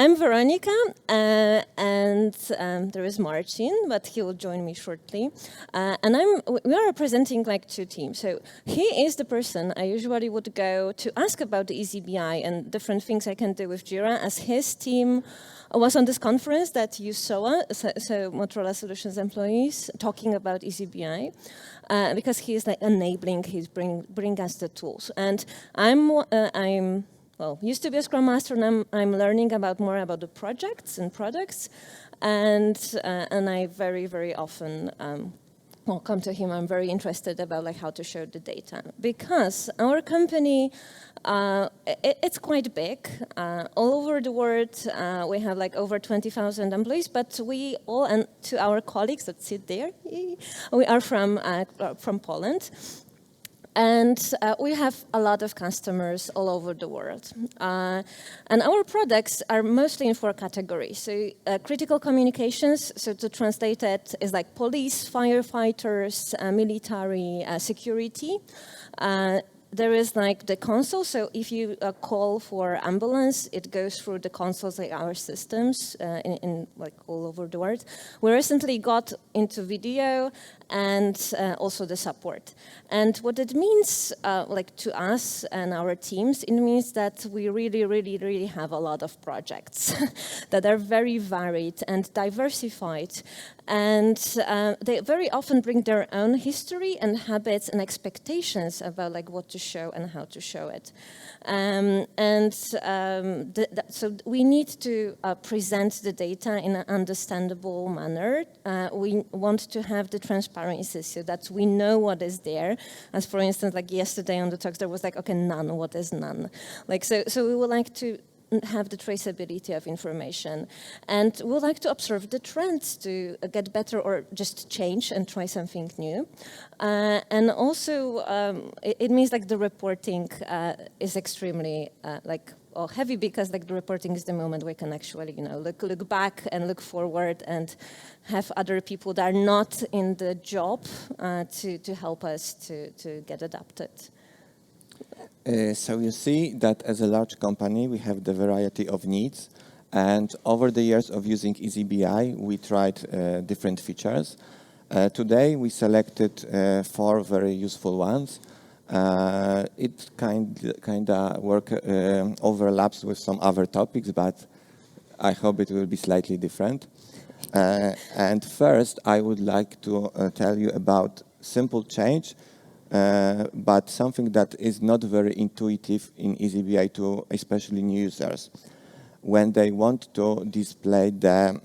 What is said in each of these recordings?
I'm Weronika, and there is Marcin, but he will join me shortly. And we are representing like two teams. So he is the person I usually would go to ask about the eazyBI and different things I can do with Jira, as his team was on this conference that you saw, so Motorola Solutions employees talking about eazyBI, because he is like enabling, he's bring us the tools. And I'm well, used to be a Scrum Master, and I'm learning more about the projects and products, and I very often come to him. I'm very interested about like how to show the data, because our company it's quite big. All over the world, we have like over 20,000 employees, but we all, and to our colleagues that sit there, we are from Poland. And we have a lot of customers all over the world. And our products are mostly in 4 categories. So critical communications, so to translate it, is like police, firefighters, military, security. There is like the console, so if you call for ambulance, it goes through the consoles, like our systems in like all over the world. We recently got into video and also the support. And what it means, like to us and our teams, it means that we really have a lot of projects that are very varied and diversified. And they very often bring their own history and habits and expectations about like what to show and how to show it. So we need to present the data in an understandable manner. We want to have the transparency so that we know what is there. As for instance, like yesterday on the talks, there was like, okay, none, what is none? Like, so we would like to have the traceability of information. And we would like to observe the trends to get better or just change and try something new. And also, it means like the reporting is extremely heavy, because like the reporting is the moment we can actually, look back and look forward and have other people that are not in the job to help us to get adapted. So you see that as a large company, we have the variety of needs. And over the years of using eazyBI, we tried different features. Today, we selected 4 very useful ones. It kind of overlaps with some other topics, but I hope it will be slightly different. And first, I would like to tell you about simple change, but something that is not very intuitive in eazyBI to especially new users. When they want to display the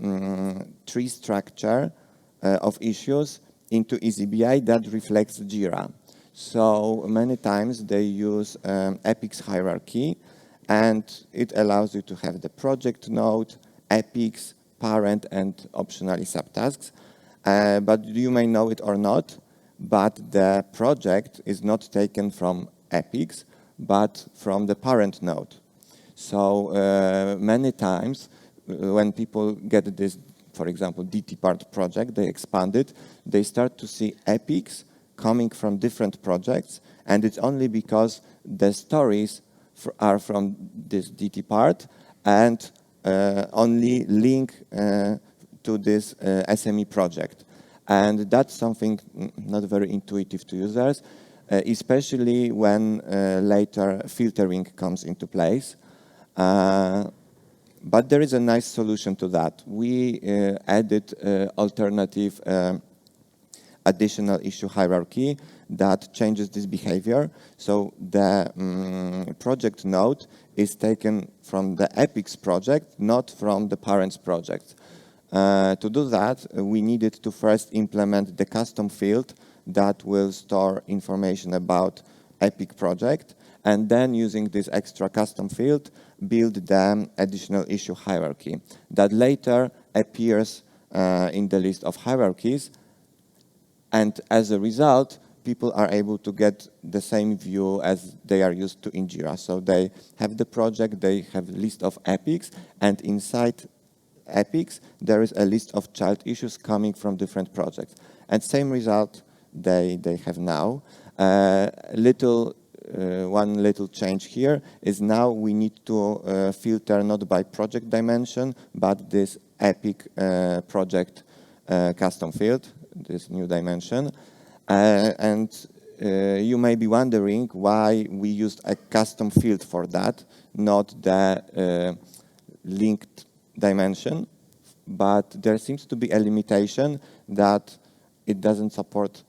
tree structure of issues into eazyBI that reflects Jira. So many times they use epics hierarchy, and it allows you to have the project node, epics, parent, and optionally subtasks. But you may know it or not, but the project is not taken from epics, but from the parent node. So many times when people get this, for example, DT part project, they expand it, they start to see epics coming from different projects, and it's only because the stories are from this DT part and only link to this SME project. And that's something not very intuitive to users, especially when later filtering comes into place. But there is a nice solution to that. We added alternative additional issue hierarchy that changes this behavior. So the project node is taken from the epics project, not from the parents project. To do that, we needed to first implement the custom field that will store information about epic project, and then using this extra custom field, build the additional issue hierarchy that later appears in the list of hierarchies. And as a result, people are able to get the same view as they are used to in Jira. So they have the project, they have a list of epics, and inside epics, there is a list of child issues coming from different projects. And same result they have now. Little one little change here is now we need to filter not by project dimension, but this epic project custom field, this new dimension. And you may be wondering why we used a custom field for that, not the linked dimension. But there seems to be a limitation that it doesn't support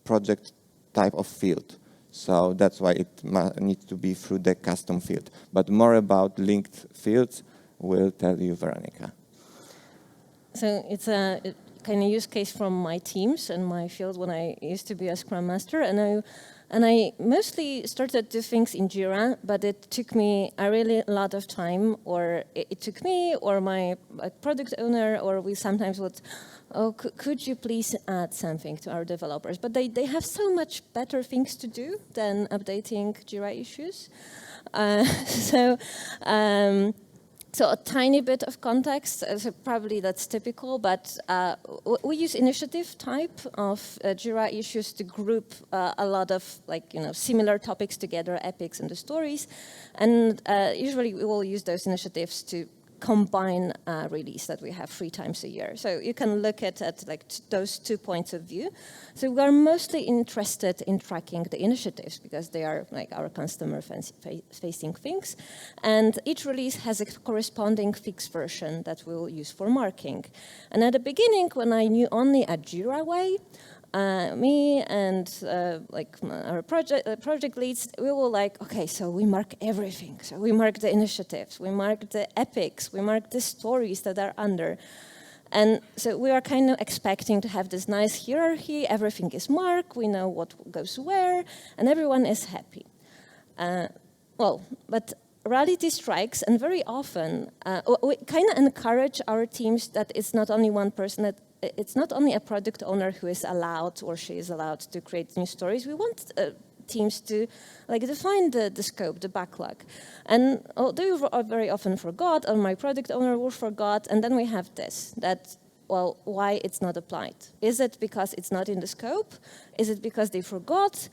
project type of field. So that's why it needs to be through the custom field. But more about linked fields will tell you Weronika. So it's a kind of use case from my teams and my field when I used to be a Scrum Master. And I mostly started to do things in Jira, but it took me a really lot of time, or it took me or my product owner, or we sometimes would, oh, could you please add something to our developers? But they have so much better things to do than updating Jira issues. So a tiny bit of context, so probably that's typical, but we use initiative type of Jira issues to group a lot of similar topics together, epics and the stories. And usually we will use those initiatives to combine release that we have 3 times a year. So you can look at those 2 points of view. So we are mostly interested in tracking the initiatives because they are like our customer-facing things. And each release has a corresponding fixed version that we'll use for marking. And at the beginning, when I knew only a Jira way, me and our project leads, we were like, okay, so we mark everything. So we mark the initiatives, we mark the epics, we mark the stories that are under. And so we are kind of expecting to have this nice hierarchy, everything is marked, we know what goes where, and everyone is happy. But reality strikes, and very often we kind of encourage our teams that it's not only one person, that it's not only a product owner who is allowed or she is allowed to create new stories. We want teams to define the scope, the backlog. And they very often forgot, or my product owner will forgot, and then we have this, that, well, why it's not applied? Is it because it's not in the scope? Is it because they forgot?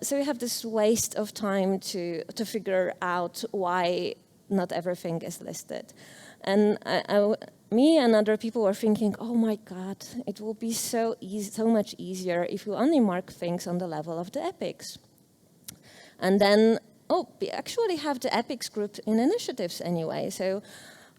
So we have this waste of time to figure out why not everything is listed. And me and other people were thinking, oh my God, it will be so much easier if we only mark things on the level of the epics. And then, we actually have the epics group in initiatives anyway. So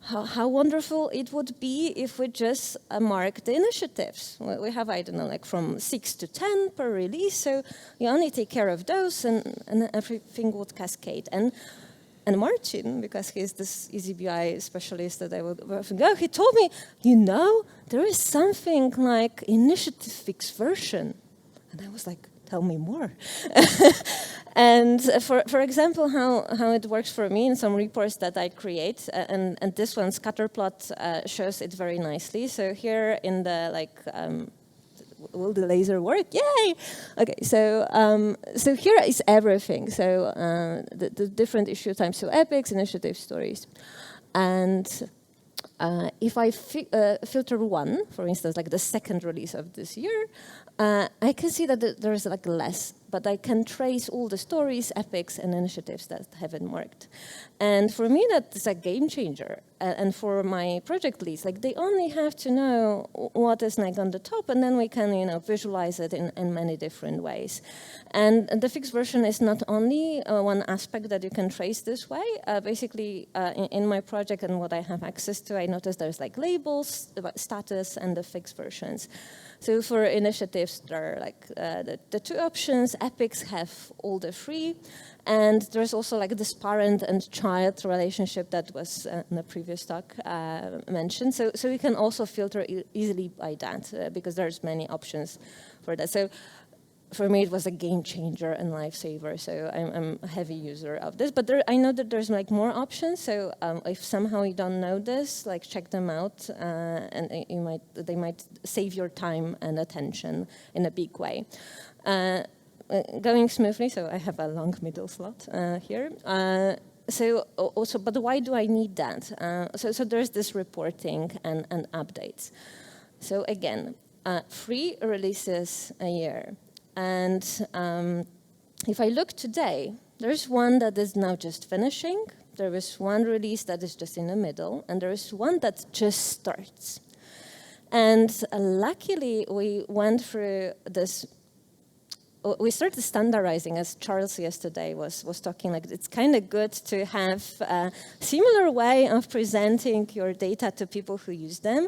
how wonderful it would be if we just mark the initiatives. We have, I don't know, from 6 to 10 per release. So you only take care of those and everything would cascade. And Marcin, because he's this eazyBI specialist that I will often go, he told me, there is something like initiative fixed version. And I was like, tell me more. And for example, how it works for me in some reports that I create, and this one, scatterplot, shows it very nicely. So here in the will the laser work? Yay! Okay, so here is everything. So the different issue types, so epics, initiative, stories. And if I filter one, for instance, the second release of this year, I can see that there is less, but I can trace all the stories, epics, and initiatives that have been marked. And for me, that's a game changer. And for my project leads, they only have to know what is on the top, and then we can, visualize it in many different ways. And the fixed version is not only one aspect that you can trace this way. Basically, in my project and what I have access to, I noticed there's labels, status, and the fixed versions. So for initiatives, there are the 2 options. Epics have all the 3. And there's also this parent and child relationship that was in the previous talk mentioned. So you can also filter easily by that because there's many options for that. So for me, it was a game changer and lifesaver. So I'm a heavy user of this. But I know that there's more options. So if somehow you don't know this, check them out, and they might save your time and attention in a big way. Going smoothly, so I have a long middle slot here. But why do I need that? So there's this reporting and updates. So again, 3 releases a year. And if I look today, there's one that is now just finishing, there is one release that is just in the middle, and there is one that just starts. And luckily, we went through this. We started standardizing, as Charles yesterday was talking. Like, it's kind of good to have a similar way of presenting your data to people who use them,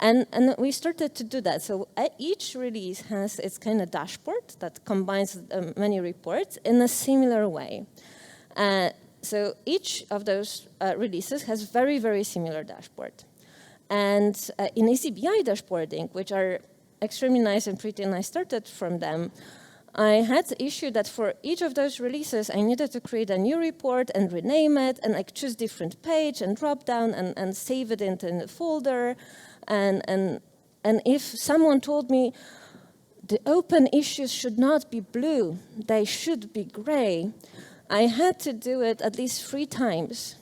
and we started to do that. So each release has its kind of dashboard that combines many reports in a similar way. So each of those releases has very, very similar dashboard. And in eazyBI dashboarding, which are extremely nice and pretty, and I started from them, I had the issue that for each of those releases, I needed to create a new report and rename it, and like choose different page and drop down and save it into a folder. And if someone told me the open issues should not be blue, they should be gray, I had to do it at least 3 times.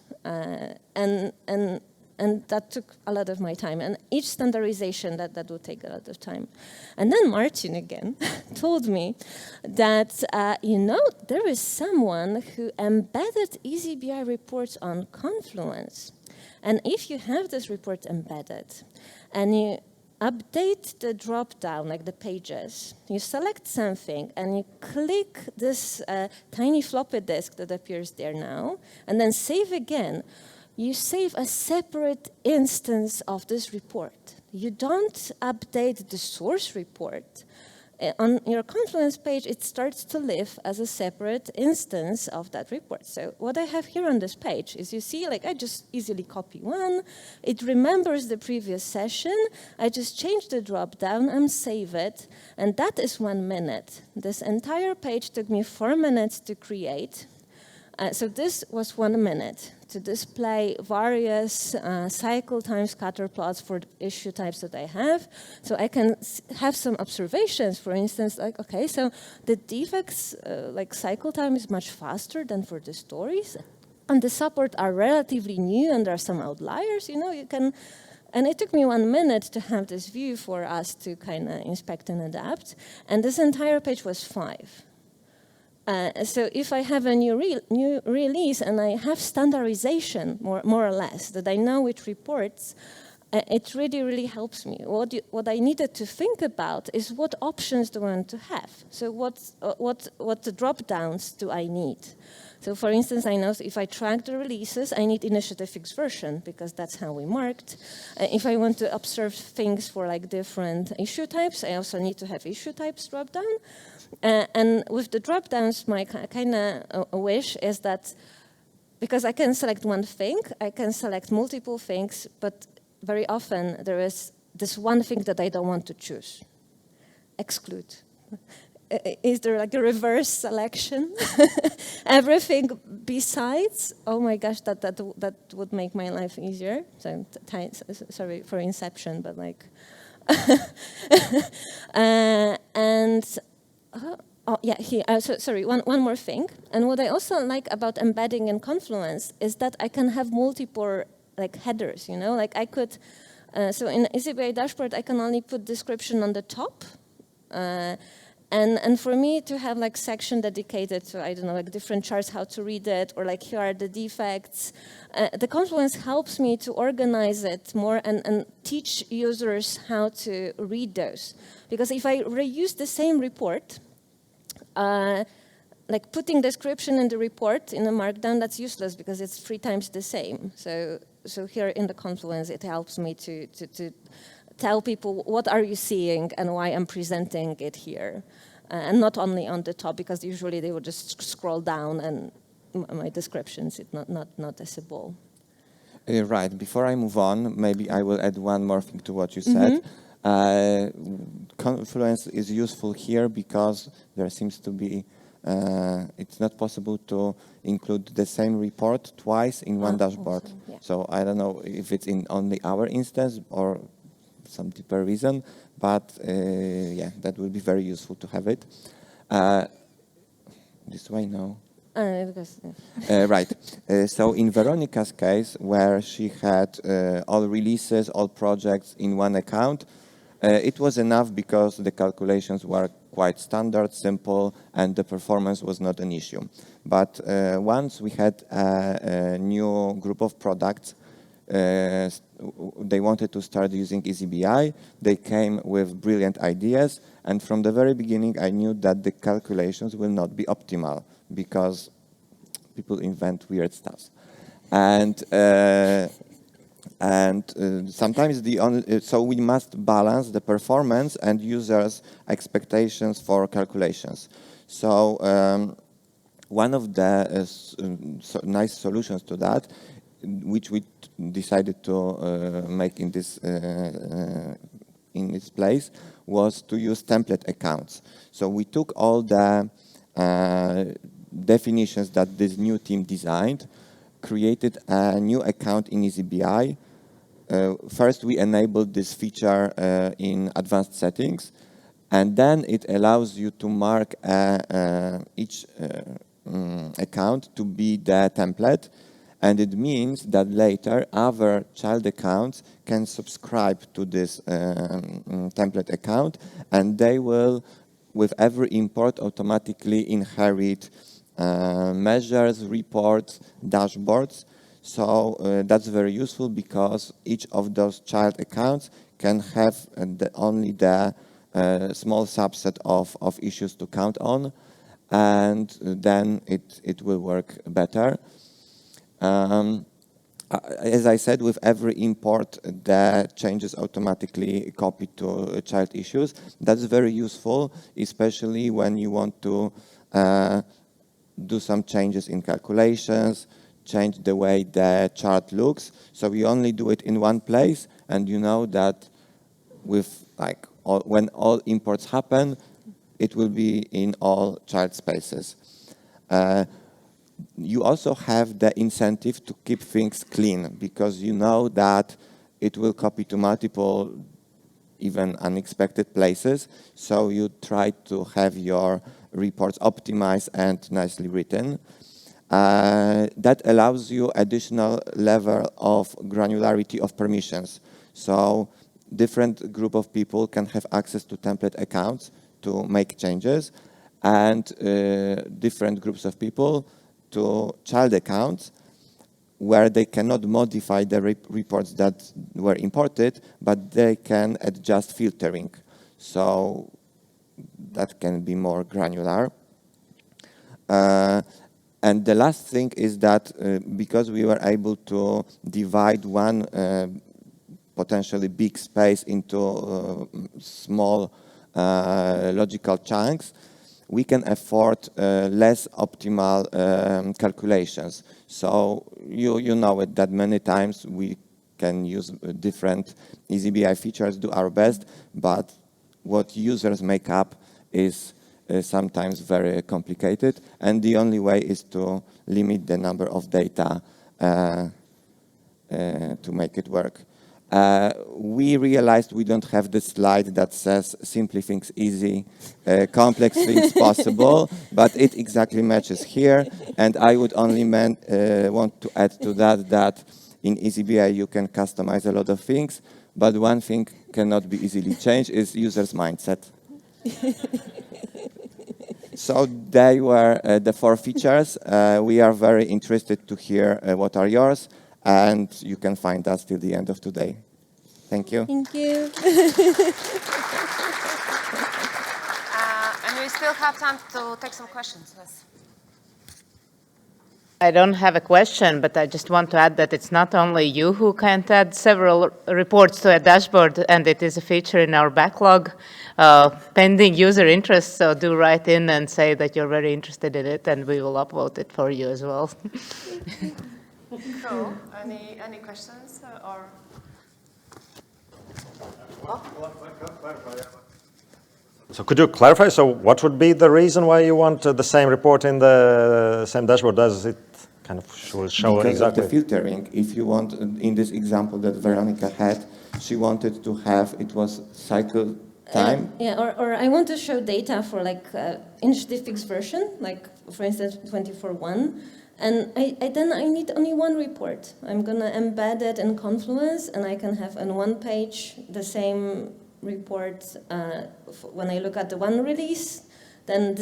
And that took a lot of my time. And each standardization, that would take a lot of time. And then Marcin again told me that, there is someone who embedded eazyBI reports on Confluence. And if you have this report embedded, and you update the drop-down, like the pages, you select something, and you click this tiny floppy disk that appears there now, and then save again, you save a separate instance of this report. You don't update the source report. On your Confluence page, it starts to live as a separate instance of that report. So what I have here on this page is, you see, like, I just easily copy one. It remembers the previous session. I just change the drop-down and save it. And that is 1 minute. This entire page took me 4 minutes to create. So this was 1 minute to display various cycle time scatter plots for the issue types that I have. So I can have some observations, for instance, like, okay, so the defects, like cycle time is much faster than for the stories. And the support are relatively new, and there are some outliers, you can. And it took me 1 minute to have this view for us to kind of inspect and adapt. And this entire page was 5. So if I have a new release and I have standardization, more or less, that I know which reports, it really, really helps me. What I needed to think about is, what options do I want to have? So what drop-downs do I need? So for instance, I know if I track the releases, I need initiative fixed version, because that's how we marked. If I want to observe things for like different issue types, I also need to have issue types drop-down. And with the drop-downs, my kind of wish is that, because I can select one thing, I can select multiple things, but very often there is this one thing that I don't want to choose. Exclude. Is there like a reverse selection? Everything besides? Oh my gosh, that would make my life easier. So sorry for Inception, but like, sorry, one more thing. And what I also like about embedding in Confluence is that I can have multiple like headers, like I could, so in eazyBI dashboard, I can only put description on the top. And for me to have like section dedicated to, I don't know, like different charts, how to read it, or like here are the defects, the Confluence helps me to organize it more and teach users how to read those. Because if I reuse the same report, like putting description in the report in a markdown, that's useless because it's 3 times the same. So here in the Confluence, it helps me to tell people what are you seeing and why I'm presenting it here. And not only on the top, because usually they would just scroll down and my descriptions is not noticeable. Right. Before I move on, maybe I will add one more thing to what you said. Confluence is useful here because there seems to be, it's not possible to include the same report twice in one dashboard. Awesome. Yeah. So I don't know if it's in only our instance or some deeper reason, but yeah, that would be very useful to have it. This way, no? Right. So in Weronika's case, where she had all releases, all projects in one account, It was enough because the calculations were quite standard, simple, and the performance was not an issue. But once we had a new group of products, they wanted to start using eazyBI. They came with brilliant ideas, and from the very beginning I knew that the calculations will not be optimal because people invent weird stuff. And sometimes so we must balance the performance and users' expectations for calculations. So one of the nice solutions to that, which we decided to make in this place, was to use template accounts. So we took all the definitions that this new team designed, created a new account in eazyBI. First, we enabled this feature in advanced settings, and then it allows you to mark each account to be the template, and it means that later other child accounts can subscribe to this template account, and they will, with every import, automatically inherit measures, reports, dashboards. So that's very useful because each of those child accounts can have only the small subset of issues to count on, and then it will work better. As I said, with every import, the changes automatically copy to child issues. That's very useful, especially when you want to do some changes in calculations, change the way the chart looks. So you only do it in one place, and you know that with when all imports happen, it will be in all child spaces. You also have the incentive to keep things clean because you know that it will copy to multiple, even unexpected places. So you try to have your reports optimized and nicely written. That allows you additional level of granularity of permissions. So different group of people can have access to template accounts to make changes, and different groups of people to child accounts where they cannot modify the reports that were imported, but they can adjust filtering. So that can be more granular. And the last thing is that because we were able to divide one potentially big space into small logical chunks, we can afford less optimal calculations. So you know it that many times we can use different eazyBI features, do our best, but what users make up is sometimes very complicated, and the only way is to limit the number of data to make it work. We realized we don't have this slide that says simply things easy, complex things possible, but it exactly matches here. And I would only want to add to that in eazyBI you can customize a lot of things, but one thing cannot be easily changed is user's mindset. So they were the 4 features. We are very interested to hear what are yours, and you can find us till the end of today. Thank you. Thank you. And we still have time to take some questions. Yes. I don't have a question, but I just want to add that it's not only you who can add several reports to a dashboard, and it is a feature in our backlog pending user interest. So do write in and say that you're very interested in it, and we will upvote it for you as well. Cool. Any questions or? So could you clarify, so what would be the reason why you want the same report in the same dashboard? Does it kind of show because exactly? of the filtering. If you want, in this example that Weronika had, she wanted to have, it was cycle time. Or I want to show data for like inch-diffix version, like for instance 24.1. And then I need only one report. I'm going to embed it in Confluence, and I can have on one page the same report, when I look at the one release, then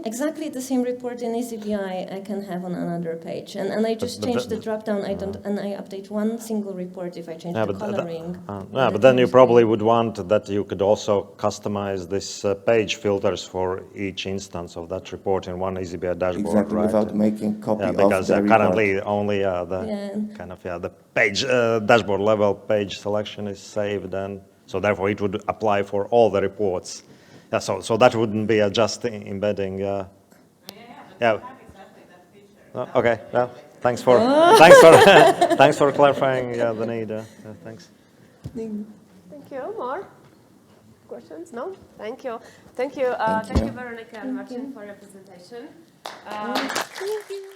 exactly the same report in eazyBI I can have on another page. And I just change the drop-down, and I update one single report if I change the coloring. But then you probably would want that you could also customize this page filters for each instance of that report in one eazyBI dashboard, Exactly, right? without making copy of the because report. currently only the page dashboard level page selection is saved, and so therefore it would apply for all the reports. Yeah, so that wouldn't be a just embedding. Yeah. Exactly that feature. Okay. Yeah. Thanks for thanks for clarifying the need. Thanks. Thank you. More questions? No? Thank you. Thank you, Weronika and Marcin, for your presentation. Thank you.